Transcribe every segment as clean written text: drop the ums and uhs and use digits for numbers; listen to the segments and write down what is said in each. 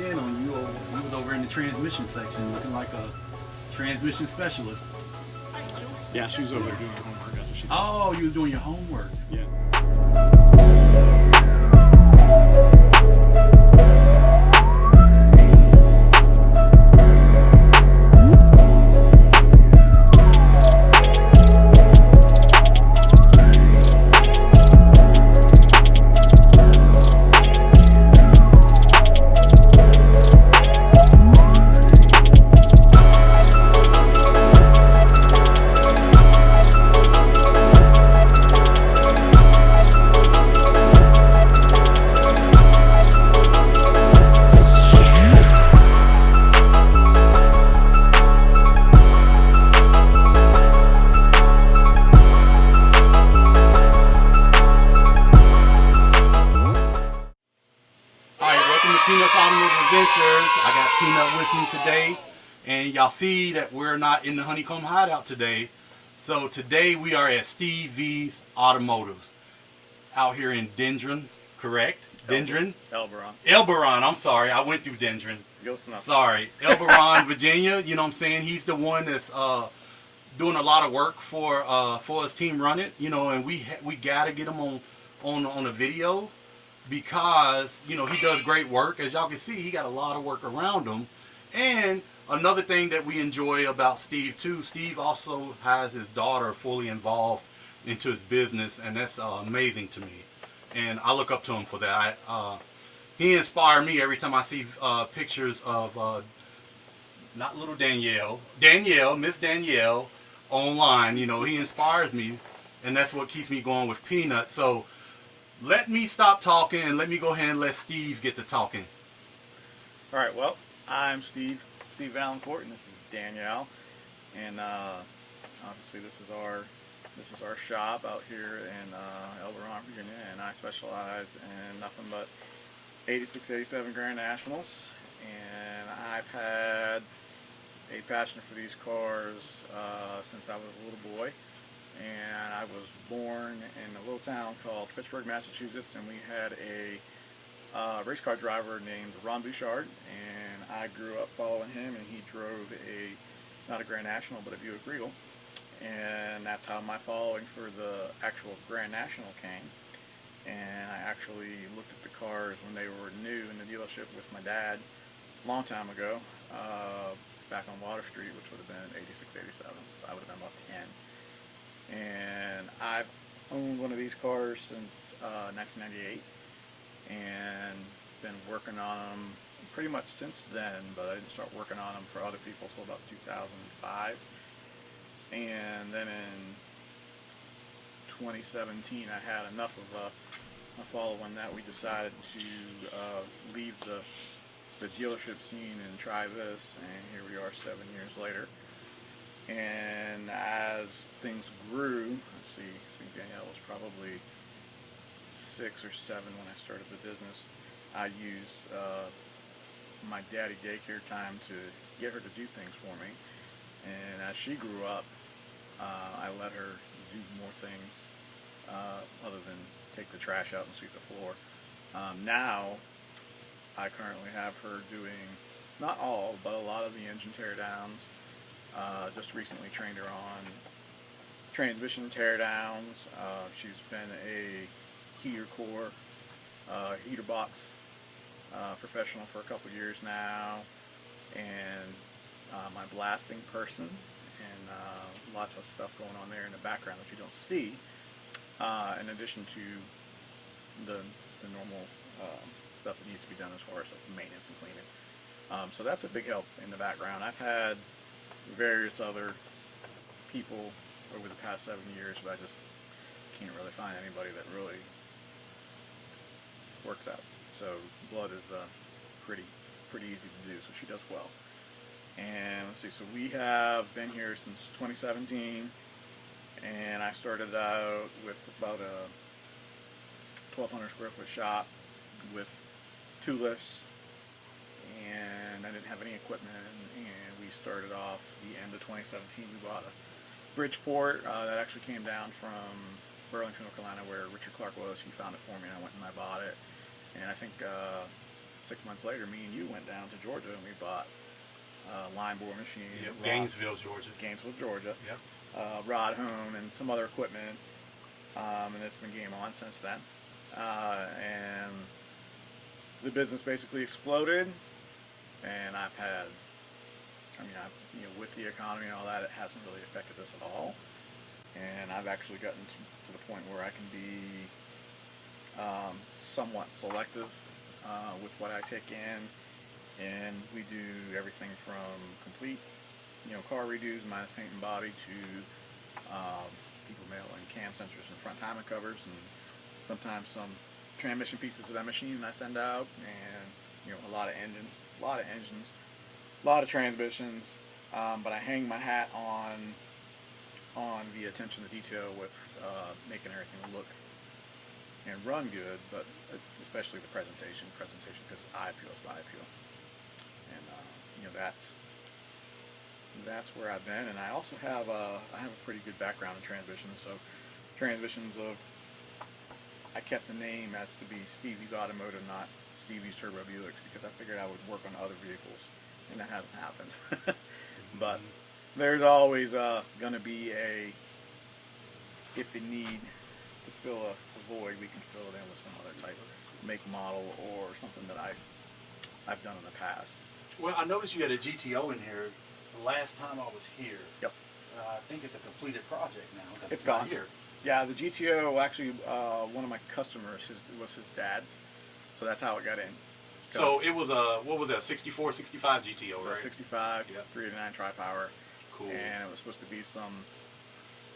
in on you. You was over in the transmission section looking like a transmission specialist. Yeah, she was over there doing her homework. That's what she does. Oh, you was doing your homework. Yeah. Peanuts Automotive Adventures. I got Peanut with me today, and y'all see that we're not in the Honeycomb Hideout today. So today we are at Steve V's Automotives out here in Dendron, correct? Dendron? Elberon. Elberon, I'm sorry. I went through Dendron. Sorry. Elberon, Virginia. You know what I'm saying? He's the one that's doing a lot of work for his team Run It. You know, and we got to get him on a video, because you know he does great work. As y'all can see, he got a lot of work around him. And another thing that we enjoy about Steve too, Steve also has his daughter fully involved into his business, and that's amazing to me, and I look up to him for that. He inspired me every time I see pictures of not little Miss Danielle online. You know, he inspires me, and that's what keeps me going with Peanut. So let me stop talking and let me go ahead and let Steve get to talking. All right, well, I'm Steve Valancourt, and this is Danielle, and obviously this is our shop out here in Elberon, Virginia, and I specialize in nothing but 86, 87 Grand Nationals, and I've had a passion for these cars since I was a little boy. And I was born in a little town called Fitchburg, Massachusetts, and we had a race car driver named Ron Bouchard, and I grew up following him, and he drove not a Grand National, but a Buick Regal, and that's how my following for the actual Grand National came. And I actually looked at the cars when they were new in the dealership with my dad a long time ago, back on Water Street, which would have been 86, 87, so I would have been about 10. And I've owned one of these cars since 1998, and been working on them pretty much since then, but I didn't start working on them for other people until about 2005. And then in 2017 I had enough of a following that we decided to leave the dealership scene and try this, and here we are 7 years later. And as things grew, I think Danielle was probably 6 or 7 when I started the business. I used my daddy daycare time to get her to do things for me. And as she grew up, I let her do more things other than take the trash out and sweep the floor. Now, I currently have her doing, not all, but a lot of the engine teardowns. Just recently trained her on transmission teardowns. She's been a heater core, heater box professional for a couple years now, and my blasting person, and lots of stuff going on there in the background that you don't see, in addition to the normal stuff that needs to be done as far as like maintenance and cleaning. So that's a big help in the background. I've had various other people over the past 7 years, but I just can't really find anybody that really works out. So Blood is pretty easy to do, so she does well. And let's see, so we have been here since 2017, and I started out with about a 1,200 square foot shop with 2 lifts, and I didn't have any equipment, and we started off the end of 2017. We bought a Bridgeport that actually came down from Burlington, North Carolina, where Richard Clark was. He found it for me, and I went and I bought it. And I think 6 months later, me and you went down to Georgia and we bought a line bore machine. Yep. Gainesville, Georgia. Gainesville, Georgia. Yep. Rod hone and some other equipment, and it's been game on since then. And the business basically exploded, and I've had, with the economy and all that, it hasn't really affected us at all. And I've actually gotten to the point where I can be somewhat selective with what I take in, and we do everything from complete, car redos minus paint and body to people mailing cam sensors and front timing covers, and sometimes some transmission pieces that I machine and I send out, and a lot of engines, a lot of transmissions. But I hang my hat on the attention to detail with making everything look and run good, but especially the presentation because eye appeal is eye appeal, and that's where I've been. And I also have a pretty good background in transmissions. So transmissions I kept the name as to be Stevie's Automotive, not Stevie's Turbo Buicks, because I figured I would work on other vehicles, and that hasn't happened. But there's always going to be if you need to fill a void, we can fill it in with some other type of make, model, or something that I've done in the past. Well, I noticed you had a GTO in here the last time I was here. Yep. I think it's a completed project now. It's gone. Here. Yeah, the GTO, actually, one of my customers, was his dad's, so that's how it got in. So it was what was that, 64, 65 GTO, right? 65, yep. 389 tri-power. Cool. And it was supposed to be some,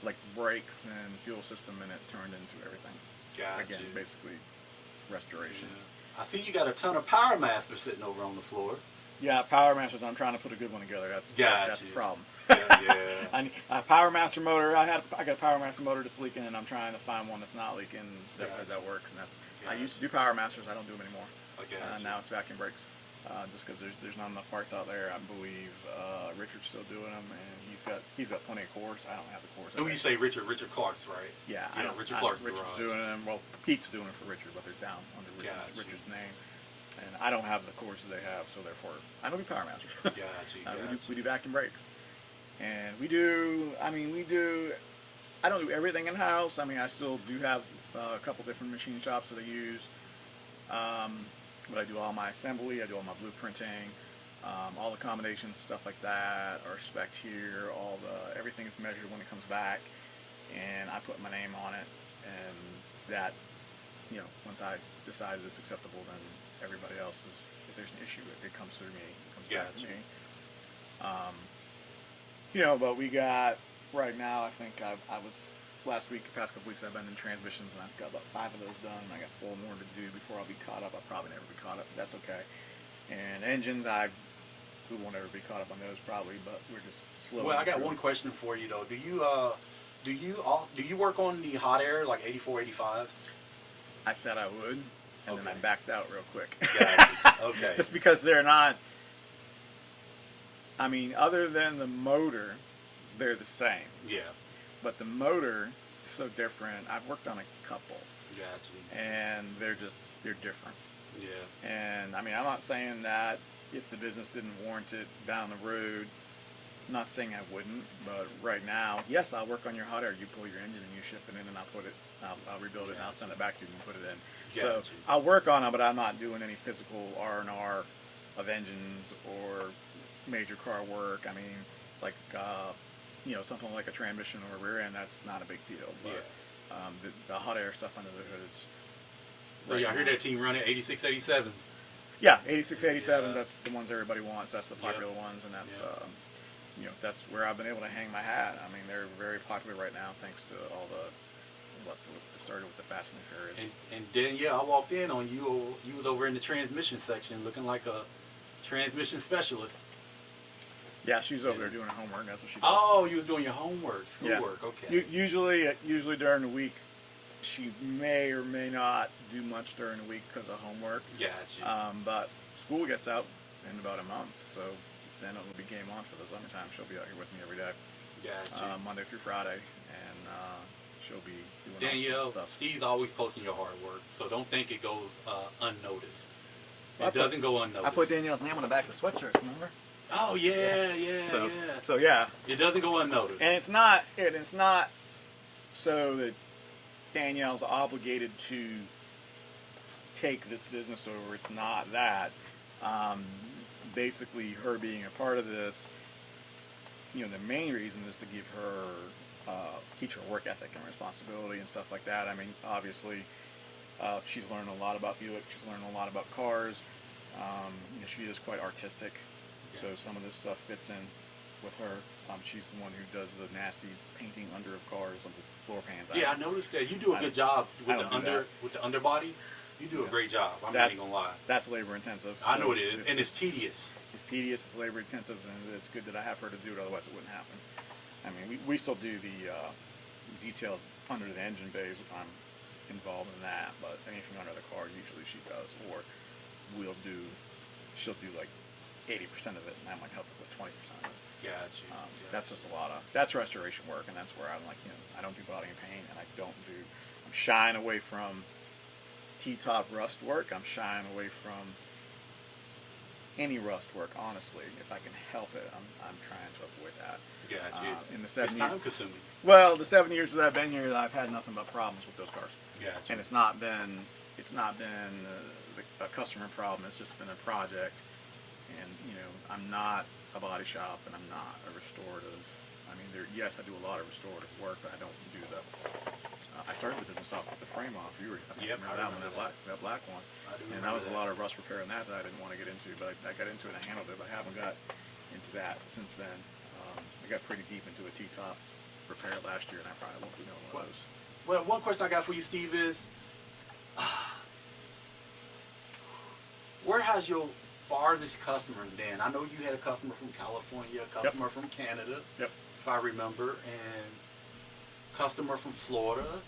like, brakes and fuel system, and it turned into everything. Gotcha. Again, basically, restoration. Yeah. I see you got a ton of Power Masters sitting over on the floor. Yeah, Power Masters. I'm trying to put a good one together. That's the problem. Yeah. A Power Master motor. I got a Power Master motor that's leaking, and I'm trying to find one that's not leaking that works. And that's I used to do Power Masters. I don't do them anymore. Now it's vacuum brakes. Just because there's not enough parts out there. I believe Richard's still doing them, and he's got plenty of cords. I don't have the cords. And when you say Richard Clark's, right? Yeah, Richard Clark's Richard's doing them. Well, Pete's doing it for Richard, but they're down under Richard's name. And I don't have the cords that they have, so therefore I don't do Power Masters. We do vacuum brakes, and we do. I don't do everything in house. I still do have a couple different machine shops that I use. But I do all my assembly, I do all my blueprinting, all the combinations, stuff like that are spec'd here. Everything is measured when it comes back, and I put my name on it. And that, once I decide it's acceptable, then everybody else if there's an issue, it comes through me. It comes back to me. But we got right now. I think I was. Last week, the past couple weeks, I've been in transmissions, and I've got about 5 of those done, and I got 4 more to do before I'll be caught up. I'll probably never be caught up, but that's okay. And engines, we won't ever be caught up on those probably, but we're just slow. Well, I got one question for you though. Do you work on the hot air like 84, 85s? I said I would, and then I backed out real quick. Okay. Just because they're not. Other than the motor, they're the same. Yeah. But the motor is so different. I've worked on a couple. Gotcha. And they're different. Yeah. And I'm not saying that if the business didn't warrant it down the road, I'm not saying I wouldn't, but right now, yes, I'll work on your hot air. You pull your engine and you ship it in, and I'll rebuild it and I'll send it back to you and you put it in. Gotcha. So I'll work on it, but I'm not doing any physical R&R of engines or major car work. Something like a transmission or a rear end, that's not a big deal. But the hot air stuff under the hood is. So I hear that team running 86, 87s. Yeah, 86, 87s. That's the ones everybody wants. That's the popular ones, and that's that's where I've been able to hang my hat. They're very popular right now, thanks to all what started with the Fast and the Furious. And then I walked in on you. You was over in the transmission section, looking like a transmission specialist. Yeah, she's over there doing her homework. That's what she does. Oh, you was doing your homework, schoolwork. Yeah. Okay. Usually during the week, she may or may not do much during the week because of homework. Gotcha. But school gets out in about a month, so then it'll be game on for the summertime. She'll be out here with me every day. Gotcha. Monday through Friday, and she'll be doing Danielle, all stuff. Steve's always posting your hard work, so don't think it goes unnoticed. It doesn't go unnoticed. I put Danielle's name on the back of the sweatshirt. Remember? Oh yeah. So yeah. It doesn't go unnoticed. And it's not so that Danielle's obligated to take this business over. It's not that. Basically, her being a part of this, the main reason is to give her, teach her work ethic and responsibility and stuff like that. I mean, obviously, she's learned a lot about Buick. She's learned a lot about cars. She is quite artistic, so some of this stuff fits in with her. She's the one who does the nasty painting under of cars on the floor pans. Yeah, I noticed that. You do a good job with the underbody. You do a great job. I'm not even gonna lie. That's labor intensive. I know it is, and it's tedious. It's tedious. It's labor intensive, and it's good that I have her to do it. Otherwise, it wouldn't happen. I mean, we still do the detailed under the engine bays. I'm involved in that, but anything under the car, usually she does, or she'll do like 80% of it, and I might help her with 20% of it. Gotcha. That's just that's restoration work, and that's where I'm like, I don't do body and paint, and I'm shying away from T-top rust work. I'm shying away from any rust work, honestly. If I can help it, I'm trying to avoid that. Gotcha. In the 7 it's time consuming. Well, the 7 years that I've been here, I've had nothing but problems with those cars. Gotcha. And it's not been a customer problem. It's just been a project. And I'm not a body shop, and I'm not a restorative. I mean, yes, I do a lot of restorative work, but I don't do the. I started the business off with the frame off. You remember that one, that black one. And that was a lot of rust repair in that I didn't want to get into, but I got into it and I handled it. But I haven't got into that since then. I got pretty deep into a T-top repair last year, and I probably won't be doing one of those. Well, one question I got for you, Steve, is where has your farthest customer been? I know you had a customer from California, a customer from Canada, if I remember, and customer from Florida.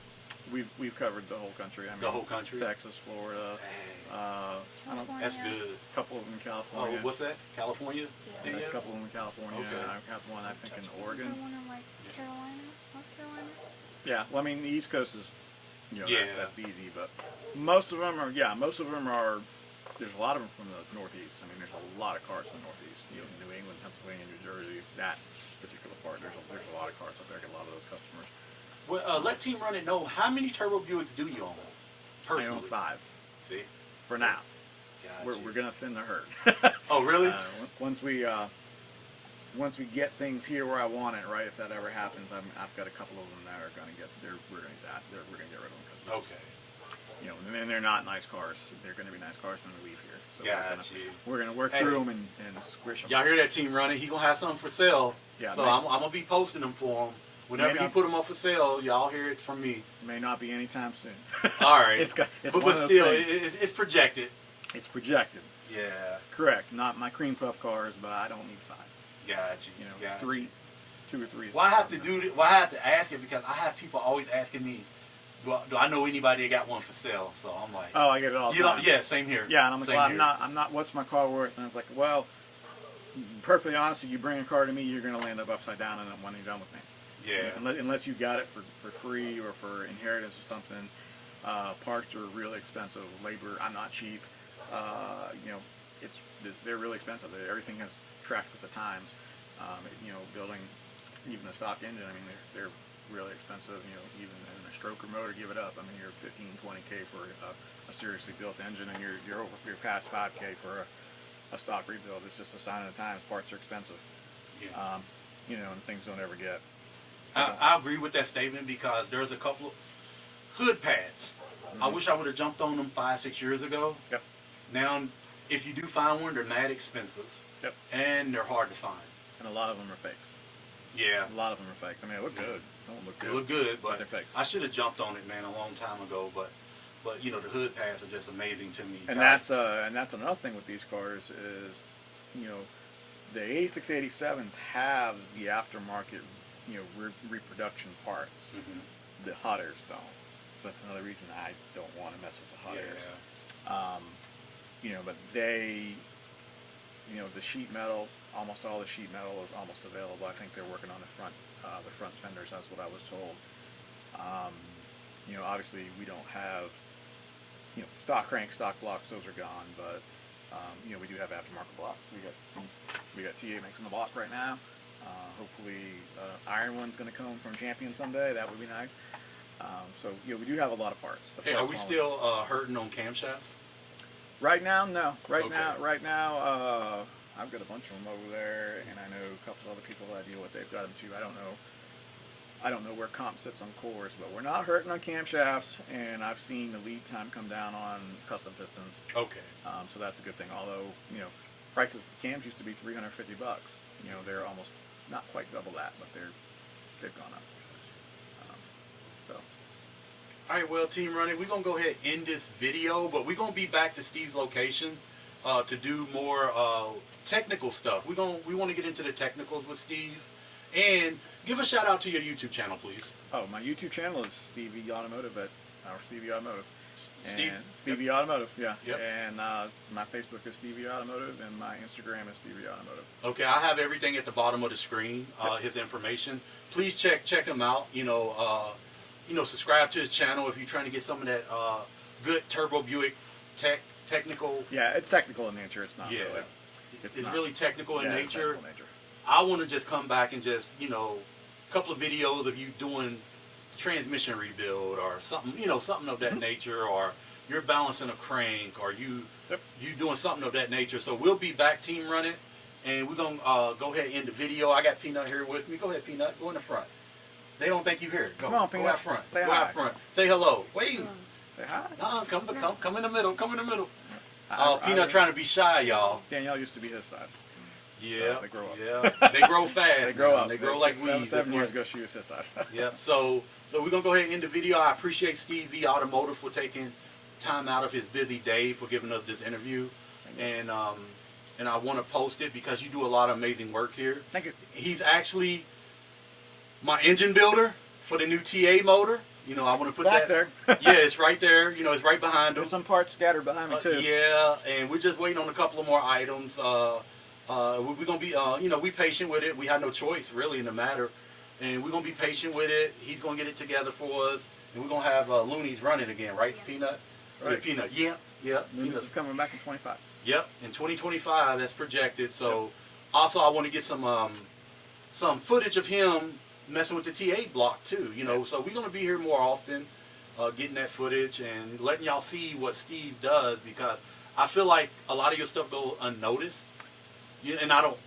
We've covered the whole country. I mean, the whole country? Texas, Florida. That's good. A couple of them in California. Oh, what's that? California? Yeah. A couple of them in California. Okay. I have one, I think, in Oregon. One in like Carolina, North Carolina. Yeah. Well, I mean, the East Coast is, that's easy, but most of them are. There's a lot of them from the Northeast. I mean, there's a lot of cars in the Northeast. New England, Pennsylvania, New Jersey. That particular part. There's a lot of cars up there. I get a lot of those customers. Well, let Team Run It know, how many Turbo Buicks do you own? Personally? I own 5. See? For now. Gotcha. We're gonna thin the herd. Oh, really? Once we get things here where I want it, right? If that ever happens, I've got a couple of them that are gonna get. We're gonna get rid of them because and then they're not nice cars. They're gonna be nice cars when we leave here. So we're gonna work through them and squish them. Y'all hear that, Team Run It? He gonna have something for sale. Yeah. So I'm gonna be posting them for him. Whenever he put them up for sale, y'all hear it from me. May not be anytime soon. All right. It's but still, it's projected. It's projected. Yeah. Correct. Not my cream puff cars, but I don't need 5. Gotcha. 2 or 3. Well, I have to do. Well, I have to ask you because I have people always asking me, do I know anybody that got one for sale? So I'm like, oh, I get it all the time. Yeah, same here. Yeah, and I'm like, well, I'm not. What's my car worth? And I was like, well, perfectly honest, if you bring a car to me, you're going to land up upside down when you're done with me. Yeah. Unless you got it for free or for inheritance or something. Parts are really expensive. Labor, I'm not cheap. They're really expensive. Everything has tracked with the times. Building even a stock engine, I mean, they're really expensive. Even in a stroker motor, give it up. I mean, you're 15-20K for a seriously built engine, and you're past 5K for a stock rebuild. It's just a sign of the times. Parts are expensive. Yeah. And things don't ever get. I agree with that statement because there's a couple of hood pads. Mm-hmm. I wish I would have jumped on them 5-6 years ago. Yep. Now, if you do find one, they're mad expensive. Yep. And they're hard to find. And a lot of them are fakes. Yeah. A lot of them are fakes. I mean, they look good. They don't look good. They look good, but they're fakes. I should have jumped on it, man, a long time ago. But the hood pads are just amazing to me. And that's another thing with these cars is, the 86, 87s have the aftermarket, reproduction parts. Mm-hmm. The hot airs don't. That's another reason I don't want to mess with the hot airs. But they, the sheet metal, almost all the sheet metal is almost available. I think they're working on the front fenders. That's what I was told. Obviously we don't have, stock crank, stock blocks. Those are gone. But You know, we do have aftermarket blocks. We got TA makes in the block right now. Hopefully, Iron One's going to come from Champion someday. That would be nice. So, you know, we do have a lot of parts. Hey, are we still hurting on camshafts? Right now, no. Right Okay. now, I've got a bunch of them over there, and I know a couple other people that I deal with. They've got them too. I don't know where comp sits on cores, but we're not hurting on camshafts, and I've seen the lead time come down on custom pistons. Okay. So that's a good thing. Although, you know, prices cams used to be $350. You know, they're almost not quite double that, but they've gone up. So. All right, well, Team Running, we're going to go ahead and end this video, but we're going to be back to Steve's location to do more technical stuff. We want to get into the technicals with Steve. And give a shout out to your YouTube channel, please. Oh, my YouTube channel is Stevie Automotive at Stevie Automotive. Steve? And Stevie Automotive, yeah. Yep. And my Facebook is Stevie Automotive, and my Instagram is Stevie Automotive. Okay, I have everything at the bottom of the screen, his information. Please check him out. You know, subscribe to his channel if you're trying to get some of that good Turbo Buick technical. Yeah, it's technical in nature. It's not Yeah, really. it's not. really technical in Yeah, it's nature. technical nature. I want to just come back and just, a couple of videos of you doing transmission rebuild or something, something of that nature, or you're balancing a crank, or you doing something of that nature. So we'll be back, Team Running, and we're going to go ahead and end the video. I got Peanut here with me. Go ahead, Peanut. Go in the front. They don't think you here. Go. Come on, Peanut. Go out front. Say go hi. out front. Say hello. Wait. Say hi. Come in the middle. Come in the middle. I Peanut trying to be shy, y'all. Danielle used to be his size. Yeah, they grow up. Yeah, they grow fast. They grow up. They grow like weeds. 7 years ago, she was his size. Yep. So we're gonna go ahead and end the video. I appreciate Steve V Automotive for taking time out of his busy day for giving us this interview, and I want to post it because you do a lot of amazing work here. Thank you. He's actually my engine builder for the new TA motor. I want to put Back that there. Yeah, it's right there. It's right behind him. There's some parts scattered behind me too. Yeah, and we're just waiting on a couple of more items. We're gonna be, we patient with it. We had no choice really in the matter, and we're gonna be patient with it. He's gonna get it together for us, and we're gonna have Looney's running again, right, yeah. Peanut? Right. Yeah, Peanut. Yeah. Looney's is coming back in 25. Yep, in 2025 that's projected. So, also I want to get some footage of him messing with the TA block too. So we're gonna be here more often, getting that footage and letting y'all see what Steve does, because I feel like a lot of your stuff goes unnoticed. Yeah,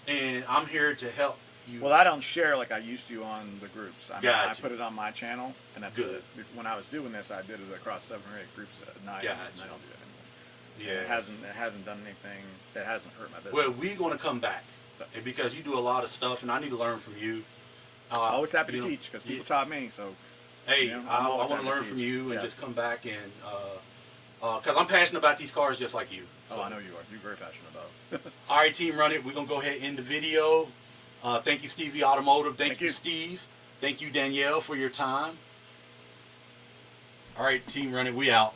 and I'm here to help you. Well, I don't share like I used to on the groups. I Gotcha. put it on my channel, and that's Good. it. When I was doing this, I did it across 7 or 8 groups at night, Gotcha. and I don't do that anymore. Yeah, It hasn't done anything. It hasn't hurt my business. Well, we're going to come back, and because you do a lot of stuff, and I need to learn from you. Always happy to teach, because people taught me. So, hey, I want to learn from you and just come back and because I'm passionate about these cars just like you. So. Oh, I know you are. You're very passionate about it. All right, Team Run It. We're going to go ahead and end the video. Thank you, Stevie Automotive. Thank you, Steve. Thank you, Danielle, for your time. All right, Team Run It. We out.